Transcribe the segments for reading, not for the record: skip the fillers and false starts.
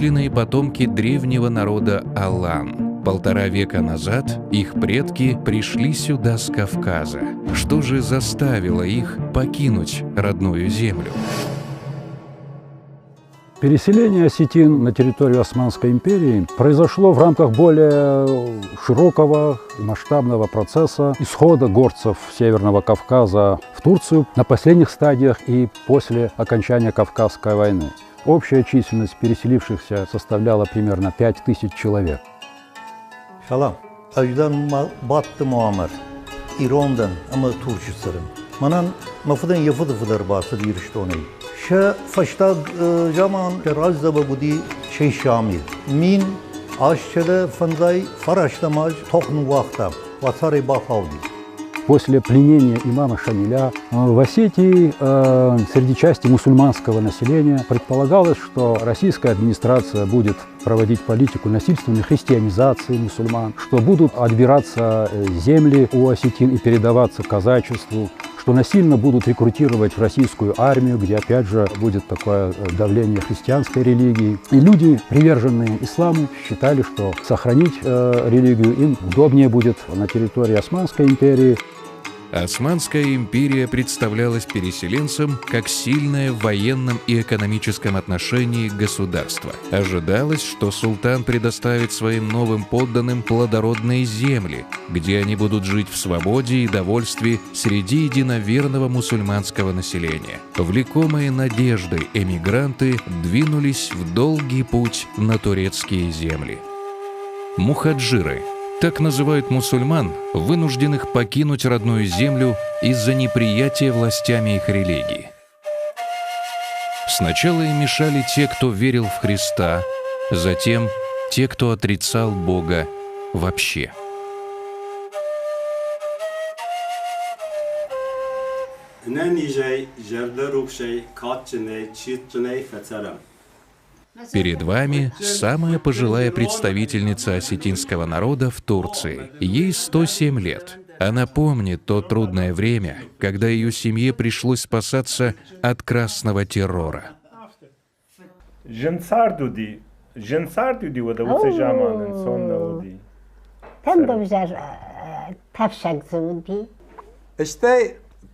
многочисленные потомки древнего народа Алан. 1,5 века назад их предки пришли сюда с Кавказа. Что же заставило их покинуть родную землю? Переселение осетин на территорию Османской империи произошло в рамках более широкого и масштабного процесса исхода горцев Северного Кавказа в Турцию на последних стадиях и после окончания Кавказской войны. Общая численность переселившихся составляла примерно 5000 человек. Salam. Aydan battı muammer. İran'dan ama Türkçüsürüm. Manan mafıdan yapıdır basır yürüyüştüğünü. Şa faştag zaman razda budi şey şamil. Min aşçıda fanzay faraşlamaj toknu vakta. Vasarı bafavdi. После пленения имама Шамиля в Осетии среди части мусульманского населения предполагалось, что российская администрация будет проводить политику насильственной христианизации мусульман, что будут отбираться земли у осетин и передаваться казачеству, что насильно будут рекрутировать в российскую армию, где опять же будет такое давление христианской религии. И люди, приверженные исламу, считали, что сохранить религию им удобнее будет на территории Османской империи. Османская империя представлялась переселенцам как сильное в военном и экономическом отношении государство. Ожидалось, что султан предоставит своим новым подданным плодородные земли, где они будут жить в свободе и довольстве среди единоверного мусульманского населения. Влекомые надеждой эмигранты двинулись в долгий путь на турецкие земли. Мухаджиры – так называют мусульман, вынужденных покинуть родную землю из-за неприятия властями их религии. Сначала им мешали те, кто верил в Христа, затем те, кто отрицал Бога вообще. Перед вами самая пожилая представительница осетинского народа в Турции. Ей 107 лет. Она помнит то трудное время, когда ее семье пришлось спасаться от красного террора.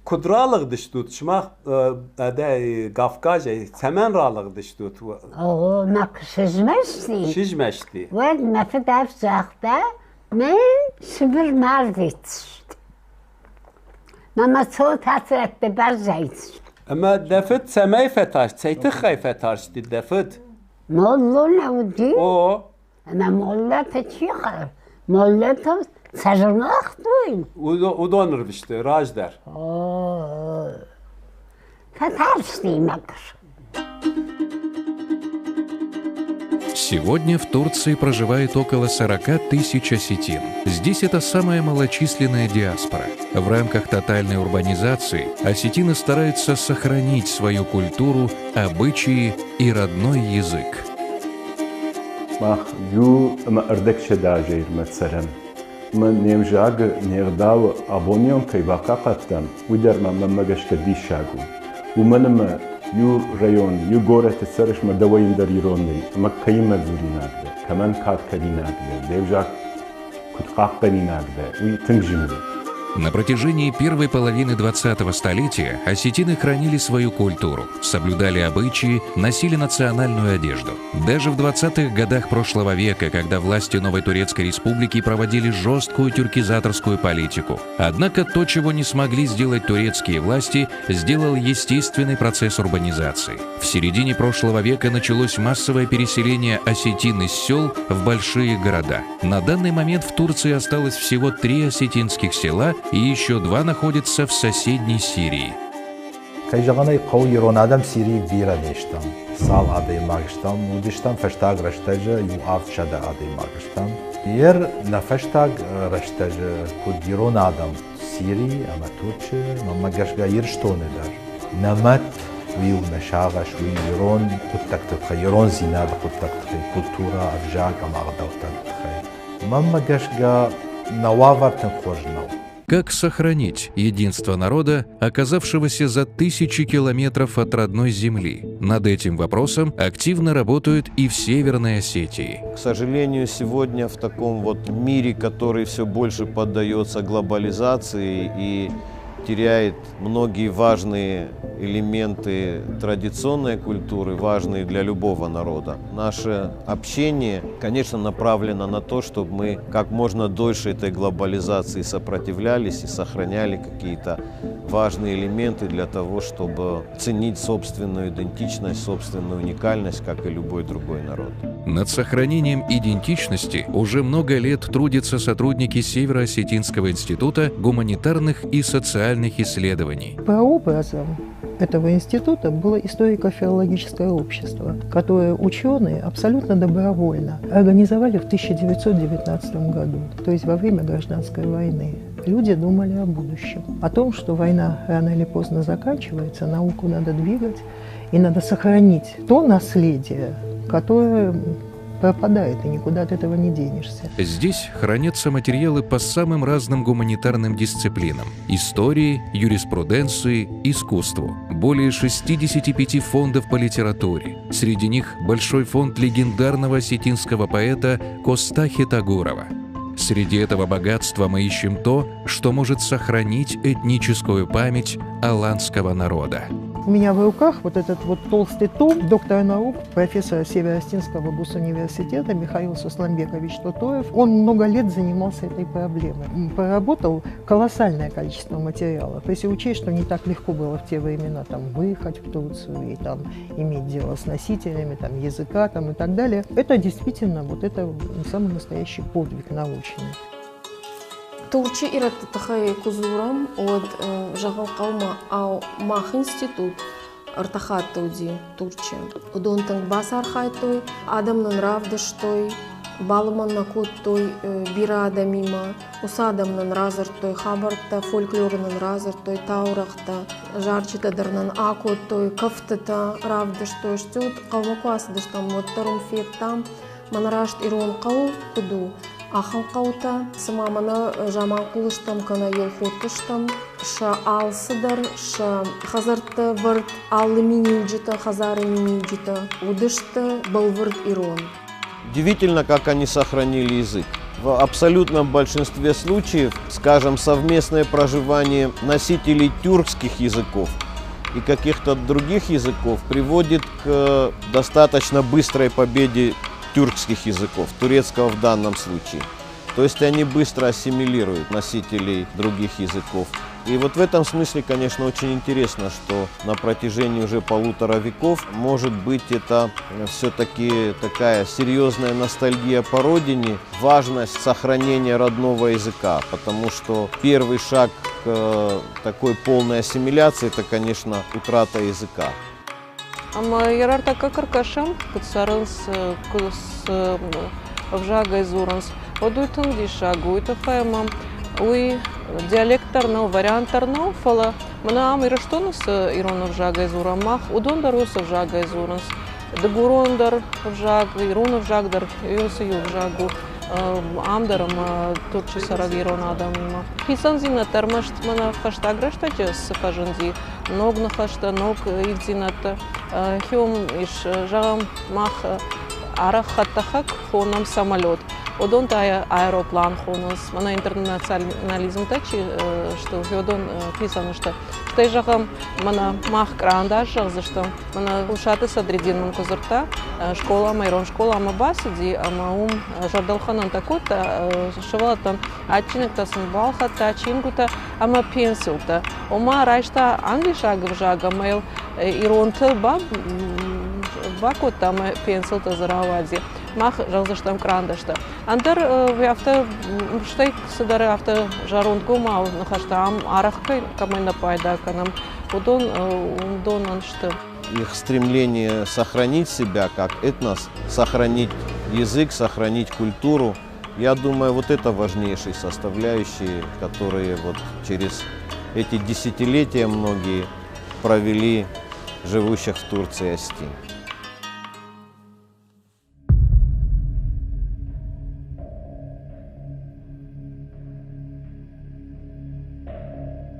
Kudralık dıştut, çımak da Kafkazya, Semenralık dıştut. O mak şizmeşti. Şizmeşti. Ve nefet afzakta men sıfır mardit. Nama çoğut hasrette barzayt. Ama defet semey fetaş, seytih kay fetaştı defet. Mollu ne udi? O. Ama molla teçiğer. Molla to sarınak duyn. Udanır işte, Rajdar. O. Фатарский макар. Сегодня в Турции проживает около 40 тысяч осетин. Здесь это самая малочисленная диаспора. В рамках тотальной урбанизации осетины стараются сохранить свою культуру, обычаи и родной язык. من نيمجاگ نيرداو أبونيون كي باقاقتن ودر ما مجاش كديشاغو ومنم يو ريون يو غورة السرش ما دوين در يروني ما كيما زوريناغده كمان كات كريناغده ديوجاك كنت قاقريناغده ويتنجمني. На протяжении первой половины 20-го столетия осетины хранили свою культуру, соблюдали обычаи, носили национальную одежду. Даже в 20-х годах прошлого века, когда власти новой Турецкой Республики проводили жесткую тюркизаторскую политику. Однако то, чего не смогли сделать турецкие власти, сделал естественный процесс урбанизации. В середине прошлого века началось массовое переселение осетин из сел в большие города. На данный момент в Турции осталось всего 3 осетинских села, и еще 2 находятся в соседней Сирии. Кайжаганай қауи ронадам Сирии вира дештам. Сал адей магштам, удиштам фештаг раштажа ю авчада адей магштам. Ер на фештаг раштажа кудирон адам Сирии, ама турче, мамагашга ер что не дар. Намат вил нашагаш вирон куттактхай, ирон зинад куттактхай, культура авжаг ама гдавтактхай. Мамагашга нававартен хожнау. Как сохранить единство народа, оказавшегося за тысячи километров от родной земли? Над этим вопросом активно работают и в Северной Осетии. К сожалению, сегодня в таком вот мире, который все больше поддается глобализации и теряет многие важные элементы традиционной культуры, важные для любого народа. Наше общение, конечно, направлено на то, чтобы мы как можно дольше этой глобализации сопротивлялись и сохраняли какие-то важные элементы для того, чтобы ценить собственную идентичность, собственную уникальность, как и любой другой народ. Над сохранением идентичности уже много лет трудятся сотрудники Северо-Осетинского института гуманитарных и социальных исследований. Прообразом этого института было историко-филологическое общество, которое ученые абсолютно добровольно организовали в 1919 году, то есть во время гражданской войны. Люди думали о будущем, о том, что война рано или поздно заканчивается, науку надо двигать, и надо сохранить то наследие, которое пропадает, и никуда от этого не денешься. Здесь хранятся материалы по самым разным гуманитарным дисциплинам – истории, юриспруденции, искусству. Более 65 фондов по литературе. Среди них большой фонд легендарного осетинского поэта Костахи Тагурова. Среди этого богатства мы ищем то, что может сохранить этническую память аланского народа. У меня в руках вот этот вот толстый том доктора наук, профессора Северо-Осетинского госуниверситета Михаил Сусланбекович Тотоев. Он много лет занимался этой проблемой. Проработал колоссальное количество материалов. Если учесть, что не так легко было в те времена там, выехать в Турцию и там, иметь дело с носителями там, языка там, и так далее, это действительно вот это самый настоящий подвиг научный. Турчи ираттахай кузурам от жагал каума ау мах институт артахаттуди Турчи. Удонтанг басар хайтой адамнан равдаштой балман накуттой бира адамима усадамнан разартой хабарта фольклорнан разартой таурахта жарчита дарнан акуттой кафтата равдаштой штют каумакуасдаштам вот тарум феттам манарашт ирон кау куду. Ахан қаута, сымаманы жаман құлыштам, кана ел қоттыштам, ша алсыдар, ша хазарты вард аллуминиуджита, хазарыминиуджита, удышты балвард ирон. Удивительно, как они сохранили язык. В абсолютном большинстве случаев, скажем, совместное проживание носителей тюркских языков и каких-то других языков приводит к достаточно быстрой победе тюркских языков, турецкого в данном случае. То есть они быстро ассимилируют носителей других языков. И вот в этом смысле, конечно, очень интересно, что на протяжении уже 1,5 века, может быть, это все-таки такая серьезная ностальгия по родине, важность сохранения родного языка, потому что первый шаг к такой полной ассимиляции – это, конечно, утрата языка. Иерартака каркашам, куцарынс, вжага изуранс, одуйтун дишагу, уйтахаймам, уй диалектарнал, вариантарнал, фала, мнаам ираштонус иронов вжага изурамах, удондарус вжага изуранс, дагурондар вжага, иронов вжагдар, юнсы вжагу, амдарам турчи сарагирон адамима. Хисанзина тармашт мана хаштаграштачес хажанзи, ног нахашта, ног идзината, хюм иш жагам мах арахаттахак хонам самолет. Одон тая аэроплан хонас, мана интернационализм тачи, что хёдон писано, что жагам мана мах крандаш, за что мана ушаты садридин козырта, школа майрон школа амабасиди, амаум жардалханан такота, шавалатан ачинекта симвалхата, чингута, ама пенсилта. Ома райшта англишага вжага мейл иронтел баб бакота ама пенсилта заравади. Мах жалзаштам крандашта. Антар авто штейк садары авто жарунд гумау нахаштам арахкай камайна пайда канам удон аншты. Их стремление сохранить себя как этнос, сохранить язык, сохранить культуру, я думаю, вот это важнейшие составляющие, которые вот через эти десятилетия многие провели живущих в Турции осетин.